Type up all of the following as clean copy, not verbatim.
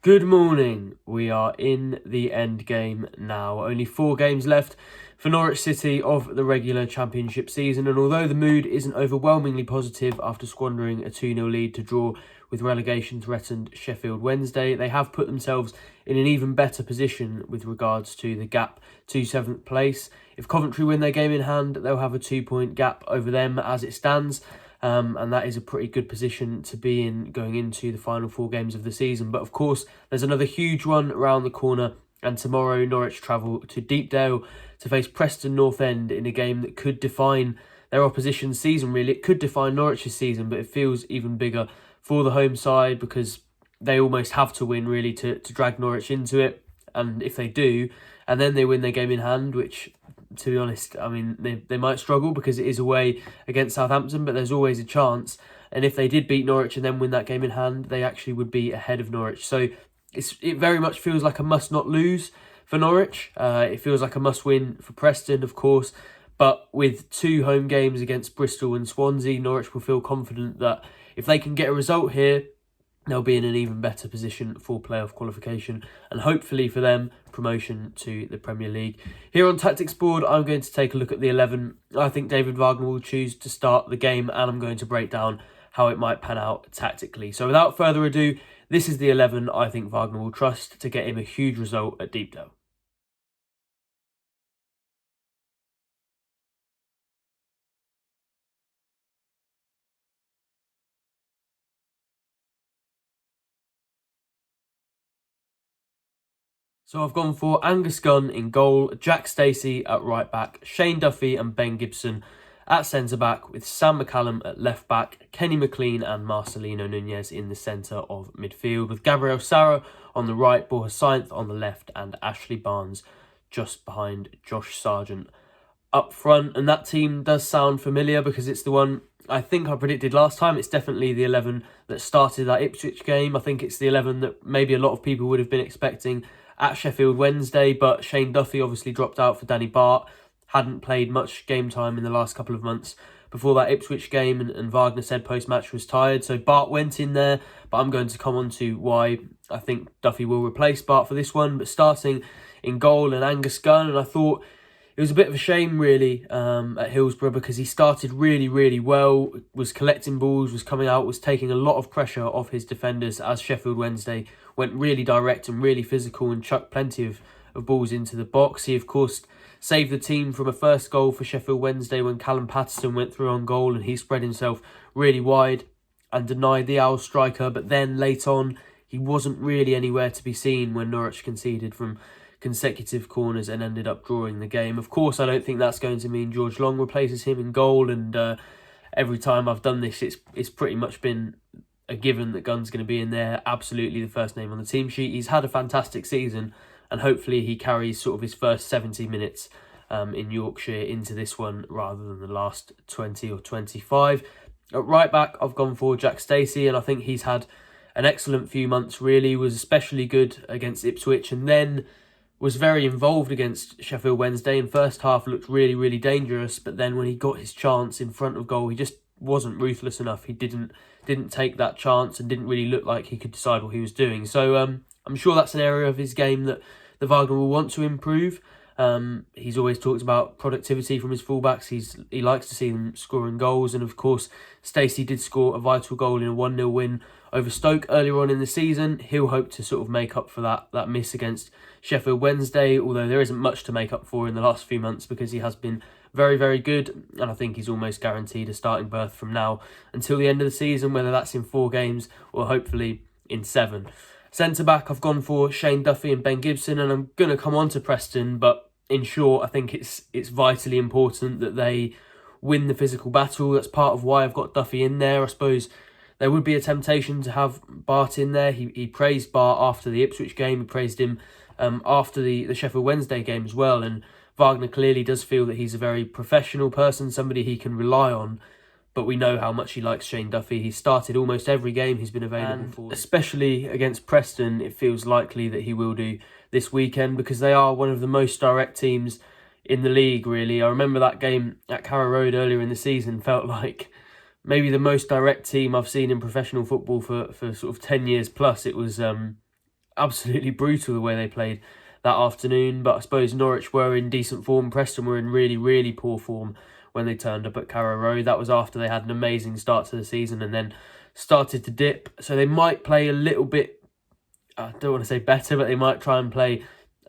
Good morning. We are in the end game now. Only 4 games left for Norwich City of the regular championship season, and although the mood isn't overwhelmingly positive after squandering a 2-0 lead to draw with relegation-threatened Sheffield Wednesday, they have put themselves in an even better position with regards to the gap to 7th place. If Coventry win their game in hand, they'll have a 2-point gap over them as it stands. And that is a pretty good position to be in going into the final 4 games of the season. But of course, there's another huge one around the corner, and tomorrow Norwich travel to Deepdale to face Preston North End in a game that could define their opposition's season, really. It could define Norwich's season, but it feels even bigger for the home side because they almost have to win, really, to drag Norwich into it. And if they do, and then they win their game in hand, which, to be honest, I mean, they might struggle because it is away against Southampton, but there's always a chance. And if they did beat Norwich and then win that game in hand, they actually would be ahead of Norwich. So it very much feels like a must not lose for Norwich. It feels like a must win for Preston, of course. But with 2 home games against Bristol and Swansea, Norwich will feel confident that if they can get a result here, they'll be in an even better position for playoff qualification and hopefully for them, promotion to the Premier League. Here on Tactics Board, I'm going to take a look at the 11. I think David Wagner will choose to start the game, and I'm going to break down how it might pan out tactically. So without further ado, this is the 11 I think Wagner will trust to get him a huge result at Deepdale. So I've gone for Angus Gunn in goal, Jack Stacey at right back, Shane Duffy and Ben Gibson at centre back, with Sam McCallum at left back, Kenny McLean and Marcelino Nunez in the centre of midfield, with Gabriel Sara on the right, Borja Sainz on the left, and Ashley Barnes just behind Josh Sargent up front. And that team does sound familiar because it's the one I think I predicted last time. It's definitely the 11 that started that Ipswich game. I think it's the 11 that maybe a lot of people would have been expecting at Sheffield Wednesday, but Shane Duffy obviously dropped out for Danny Bart, hadn't played much game time in the last couple of months before that Ipswich game, and Wagner said post-match was tired, so Bart went in there, but I'm going to come on to why I think Duffy will replace Bart for this one. But starting in goal and Angus Gunn, and I thought it was a bit of a shame, really, at Hillsborough because he started really, really well, was collecting balls, was coming out, was taking a lot of pressure off his defenders as Sheffield Wednesday went really direct and really physical and chucked plenty of balls into the box. He, of course, saved the team from a first goal for Sheffield Wednesday when Callum Patterson went through on goal and he spread himself really wide and denied the Owls striker. But then late on, he wasn't really anywhere to be seen when Norwich conceded from consecutive corners and ended up drawing the game. Of course, I don't think that's going to mean George Long replaces him in goal, and every time I've done this, it's pretty much been a given that Gunn's going to be in there, absolutely the first name on the team sheet. He's had a fantastic season, and hopefully he carries sort of his first 70 minutes in Yorkshire into this one rather than the last 20 or 25. At right back, I've gone for Jack Stacey, and I think he's had an excellent few months, really. Was especially good against Ipswich, and then was very involved against Sheffield Wednesday. In first half looked really, really dangerous, but then when he got his chance in front of goal, he just wasn't ruthless enough. He didn't take that chance and didn't really look like he could decide what he was doing. So I'm sure that's an area of his game that the Wagner will want to improve. He's always talked about productivity from his fullbacks. He likes to see them scoring goals, and of course Stacey did score a vital goal in a 1-0 win over Stoke earlier on in the season. He'll hope to sort of make up for that miss against Sheffield Wednesday, although there isn't much to make up for in the last few months because he has been very, very good, and I think he's almost guaranteed a starting berth from now until the end of the season, whether that's in 4 games or hopefully in 7. Centre-back, I've gone for Shane Duffy and Ben Gibson, and I'm going to come on to Preston, but in short, I think it's vitally important that they win the physical battle. That's part of why I've got Duffy in there. I suppose there would be a temptation to have Bart in there. He praised Bart after the Ipswich game. He praised him after the Sheffield Wednesday game as well. And Wagner clearly does feel that he's a very professional person, somebody he can rely on. But we know how much he likes Shane Duffy. He started almost every game he's been available for. Especially against Preston, it feels likely that he will do this weekend because they are one of the most direct teams in the league, really. I remember that game at Carrow Road earlier in the season felt like maybe the most direct team I've seen in professional football for sort of 10 years plus. It was absolutely brutal the way they played that afternoon. But I suppose Norwich were in decent form. Preston were in really, really poor form when they turned up at Carrow Road. That was after they had an amazing start to the season and then started to dip. So they might play a little bit, I don't want to say better, but they might try and play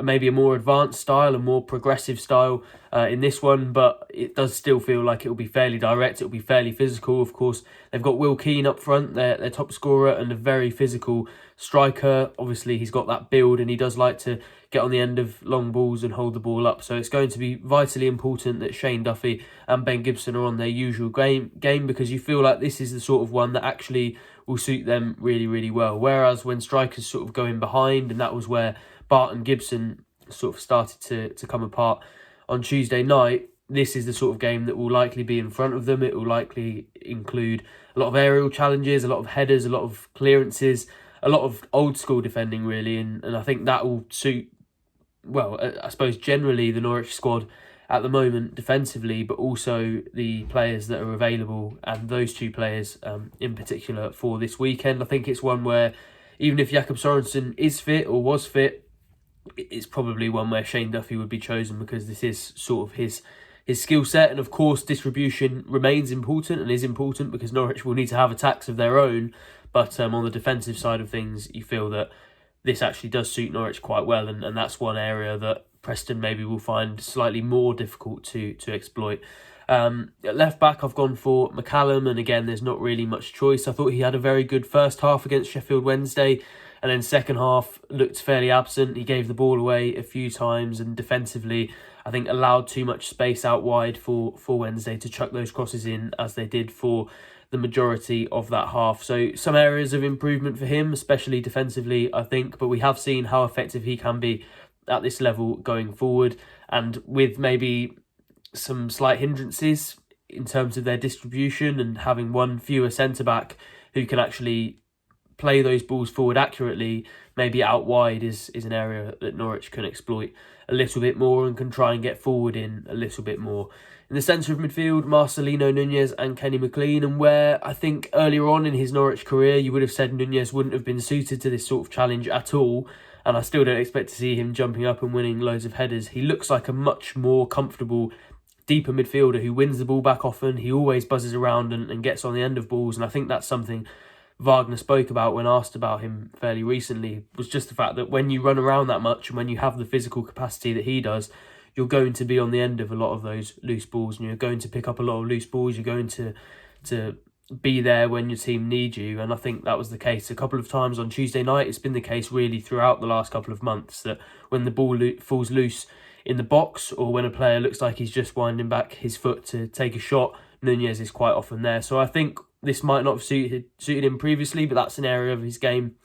maybe a more advanced style, a more progressive style in this one, but it does still feel like it will be fairly direct, it will be fairly physical. Of course, they've got Will Keane up front, their top scorer, and a very physical striker. Obviously, he's got that build and he does like to get on the end of long balls and hold the ball up. So it's going to be vitally important that Shane Duffy and Ben Gibson are on their usual game because you feel like this is the sort of one that actually will suit them really, really well. Whereas when strikers sort of go in behind, and that was where Bart and Gibson sort of started to come apart on Tuesday night, this is the sort of game that will likely be in front of them. It will likely include a lot of aerial challenges, a lot of headers, a lot of clearances, a lot of old school defending really, and I think that will suit, well, I suppose generally the Norwich squad at the moment defensively, but also the players that are available, and those two players in particular for this weekend. I think it's one where even if Jakob Sorensen is fit or was fit, it's probably one where Shane Duffy would be chosen because this is sort of his skill set. And of course, distribution remains important and is important because Norwich will need to have attacks of their own. But on the defensive side of things, you feel that this actually does suit Norwich quite well. And that's one area that Preston maybe will find slightly more difficult to exploit. At left back, I've gone for McCallum. And again, there's not really much choice. I thought he had a very good first half against Sheffield Wednesday. And then second half looked fairly absent. He gave the ball away a few times and defensively, I think, allowed too much space out wide for Wednesday to chuck those crosses in as they did for the majority of that half. So some areas of improvement for him, especially defensively, I think. But we have seen how effective he can be at this level going forward. And with maybe some slight hindrances in terms of their distribution and having one fewer centre-back who can actually play those balls forward accurately, maybe out wide is an area that Norwich can exploit a little bit more and can try and get forward in a little bit more. In the centre of midfield, Marcelino Nunez and Kenny McLean, and where I think earlier on in his Norwich career you would have said Nunez wouldn't have been suited to this sort of challenge at all, and I still don't expect to see him jumping up and winning loads of headers. He looks like a much more comfortable, deeper midfielder who wins the ball back often. He always buzzes around and gets on the end of balls, and I think that's something Wagner spoke about when asked about him fairly recently, was just the fact that when you run around that much and when you have the physical capacity that he does, you're going to be on the end of a lot of those loose balls and you're going to pick up a lot of loose balls. You're going to be there when your team needs you, and I think that was the case a couple of times on Tuesday night. It's been the case really throughout the last couple of months that when the ball falls loose in the box or when a player looks like he's just winding back his foot to take a shot, Nunez is quite often there. So I think this might not have suited him previously, but that's an area of his game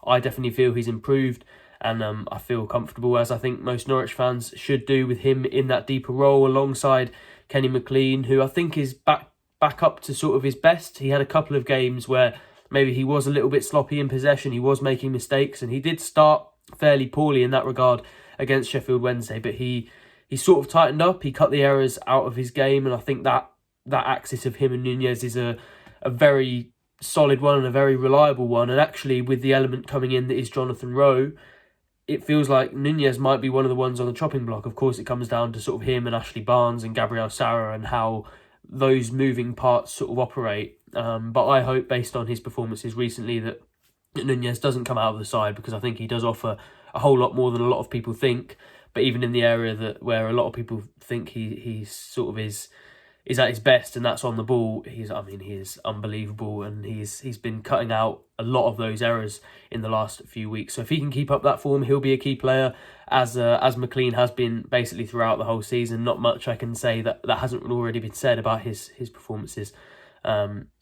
I definitely feel he's improved, and I feel comfortable, as I think most Norwich fans should do, with him in that deeper role alongside Kenny McLean, who I think is back up to sort of his best. He had a couple of games where maybe he was a little bit sloppy in possession, he was making mistakes, and he did start fairly poorly in that regard against Sheffield Wednesday, but he sort of tightened up, he cut the errors out of his game, and I think that axis of him and Nunez is a very solid one and a very reliable one. And actually, with the element coming in that is Jonathan Rowe, it feels like Nunez might be one of the ones on the chopping block. Of course, it comes down to sort of him and Ashley Barnes and Gabriel Sara and how those moving parts sort of operate. But I hope, based on his performances recently, that Nunez doesn't come out of the side, because I think he does offer a whole lot more than a lot of people think. But even in the area where a lot of people think he sort of is at his best, and that's on the ball, he is unbelievable, and he's been cutting out a lot of those errors in the last few weeks. So if he can keep up that form, he'll be a key player, as McLean has been basically throughout the whole season. Not much I can say that hasn't already been said about his performances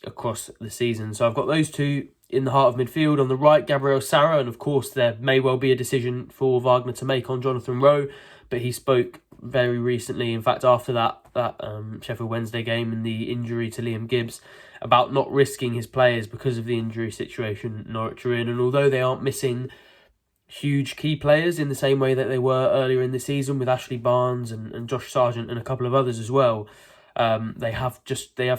across the season. So I've got those two in the heart of midfield. On the right, Gabriel Sara, and of course there may well be a decision for Wagner to make on Jonathan Rowe, but he spoke very recently, in fact after that Sheffield Wednesday game and the injury to Liam Gibbs, about not risking his players because of the injury situation Norwich are in. And although they aren't missing huge key players in the same way that they were earlier in the season with Ashley Barnes and Josh Sargent and a couple of others as well, they have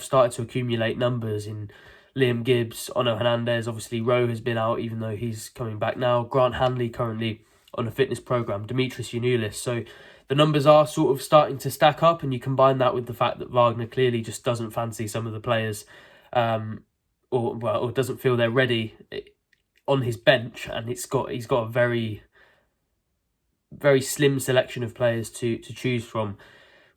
started to accumulate numbers in Liam Gibbs, Ono Hernandez. Obviously, Rowe has been out, even though he's coming back now. Grant Hanley currently on a fitness program. Dimitris Yanoulis. So the numbers are sort of starting to stack up, and you combine that with the fact that Wagner clearly just doesn't fancy some of the players, or doesn't feel they're ready on his bench, and he's got a very, very slim selection of players to choose from,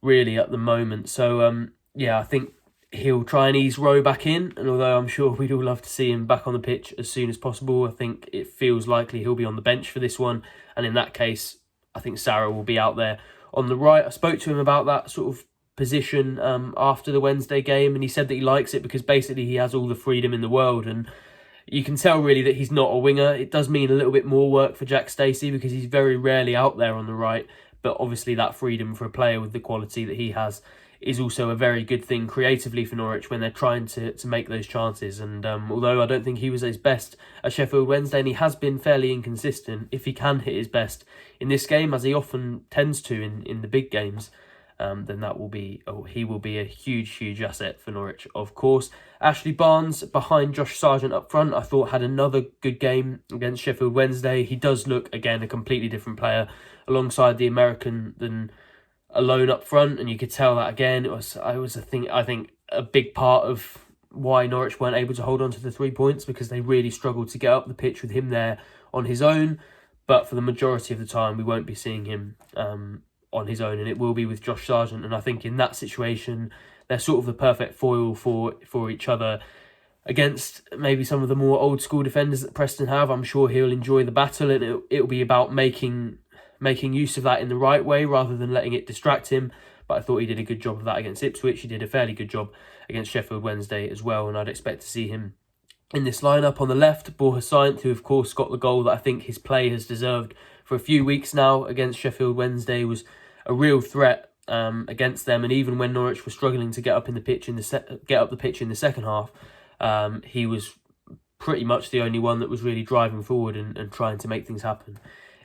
really, at the moment. So I think he'll try and ease Rowe back in, and although I'm sure we'd all love to see him back on the pitch as soon as possible, I think it feels likely he'll be on the bench for this one, and in that case, I think Sarah will be out there on the right. I spoke to him about that sort of position after the Wednesday game, and he said that he likes it because basically he has all the freedom in the world, and you can tell really that he's not a winger. It does mean a little bit more work for Jack Stacey because he's very rarely out there on the right, but obviously that freedom for a player with the quality that he has is also a very good thing creatively for Norwich when they're trying to make those chances. And although I don't think he was at his best at Sheffield Wednesday, and he has been fairly inconsistent, if he can hit his best in this game, as he often tends to in the big games, then he will be a huge asset for Norwich, of course. Ashley Barnes behind Josh Sargent up front, I thought had another good game against Sheffield Wednesday. He does look, again, a completely different player alongside the American than alone up front, and you could tell that again. I think a big part of why Norwich weren't able to hold on to the 3 points, because they really struggled to get up the pitch with him there on his own. But for the majority of the time, we won't be seeing him on his own, and it will be with Josh Sargent. And I think in that situation, they're sort of the perfect foil for each other against maybe some of the more old school defenders that Preston have. I'm sure he'll enjoy the battle, and it'll be about making use of that in the right way rather than letting it distract him. But I thought he did a good job of that against Ipswich. He did a fairly good job against Sheffield Wednesday as well, and I'd expect to see him in this lineup. On the left, Borja Sainz, who of course got the goal that I think his play has deserved for a few weeks now against Sheffield Wednesday, was a real threat against them. And even when Norwich were struggling to get up the pitch in the second half, he was pretty much the only one that was really driving forward and trying to make things happen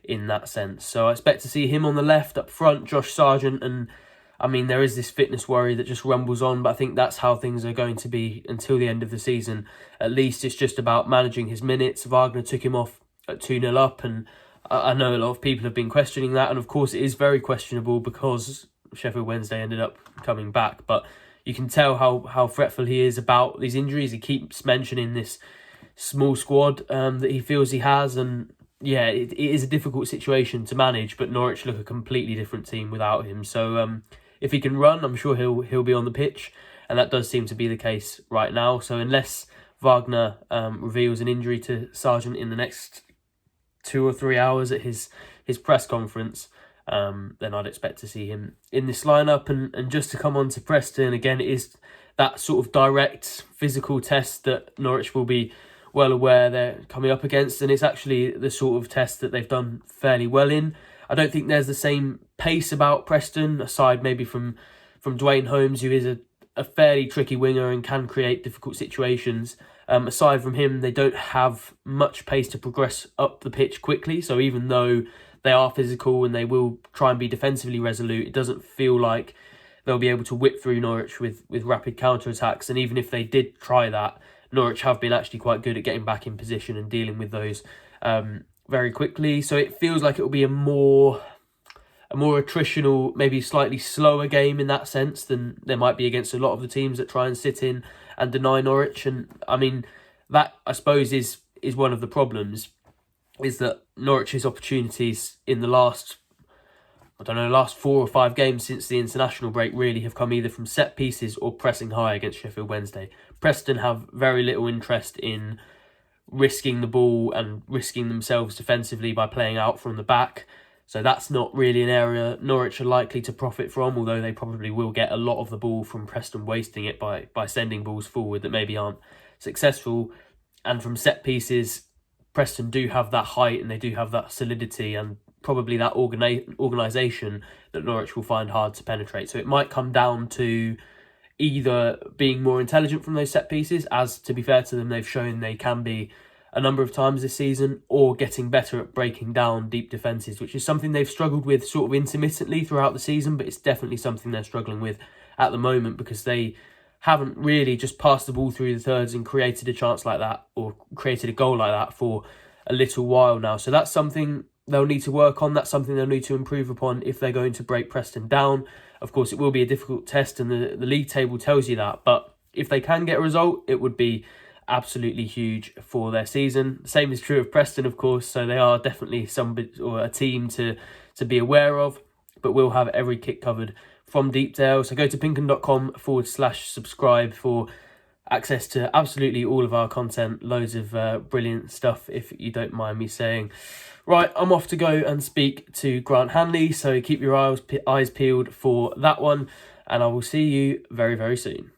in that sense. So I expect to see him on the left up front, Josh Sargent, and I mean, there is this fitness worry that just rumbles on, but I think that's how things are going to be until the end of the season. At least it's just about managing his minutes. Wagner took him off at 2-0 up, and I know a lot of people have been questioning that, and of course it is very questionable because Sheffield Wednesday ended up coming back, but you can tell how fretful he is about these injuries. He keeps mentioning this small squad that he feels he has, and yeah, it is a difficult situation to manage, but Norwich look a completely different team without him. So if he can run, I'm sure he'll be on the pitch, and that does seem to be the case right now. So unless Wagner reveals an injury to Sargent in the next 2 or 3 hours at his press conference, then I'd expect to see him in this lineup. And just to come on to Preston, again, it is that sort of direct physical test that Norwich will be well aware they're coming up against, and it's actually the sort of test that they've done fairly well in. I don't think there's the same pace about Preston, aside maybe from Dwayne Holmes, who is a fairly tricky winger and can create difficult situations. Aside from him, they don't have much pace to progress up the pitch quickly, so even though they are physical and they will try and be defensively resolute, it doesn't feel like they'll be able to whip through Norwich with rapid counter-attacks. And even if they did try that, Norwich have been actually quite good at getting back in position and dealing with those very quickly. So it feels like it will be a more attritional, maybe slightly slower game in that sense than there might be against a lot of the teams that try and sit in and deny Norwich. And I mean, that I suppose is one of the problems, is that Norwich's opportunities in the last 4 or 5 games since the international break really have come either from set pieces or pressing high against Sheffield Wednesday. Preston have very little interest in risking the ball and risking themselves defensively by playing out from the back. So that's not really an area Norwich are likely to profit from, although they probably will get a lot of the ball from Preston wasting it by sending balls forward that maybe aren't successful. And from set pieces, Preston do have that height and they do have that solidity and probably that organisation that Norwich will find hard to penetrate. So it might come down to either being more intelligent from those set pieces, as to be fair to them, they've shown they can be a number of times this season, or getting better at breaking down deep defences, which is something they've struggled with sort of intermittently throughout the season, but it's definitely something they're struggling with at the moment because they haven't really just passed the ball through the thirds and created a chance like that, or created a goal like that, for a little while now. So that's something they'll need to work on. That's something they'll need to improve upon if they're going to break Preston down. Of course, it will be a difficult test, and the league table tells you that. But if they can get a result, it would be absolutely huge for their season. Same is true of Preston, of course. So they are definitely a team to be aware of. But we'll have every kit covered from Deepdale. So go to pinkham.com/subscribe for access to absolutely all of our content. Loads of brilliant stuff, if you don't mind me saying. Right, I'm off to go and speak to Grant Hanley. So keep your eyes peeled for that one. And I will see you very, very soon.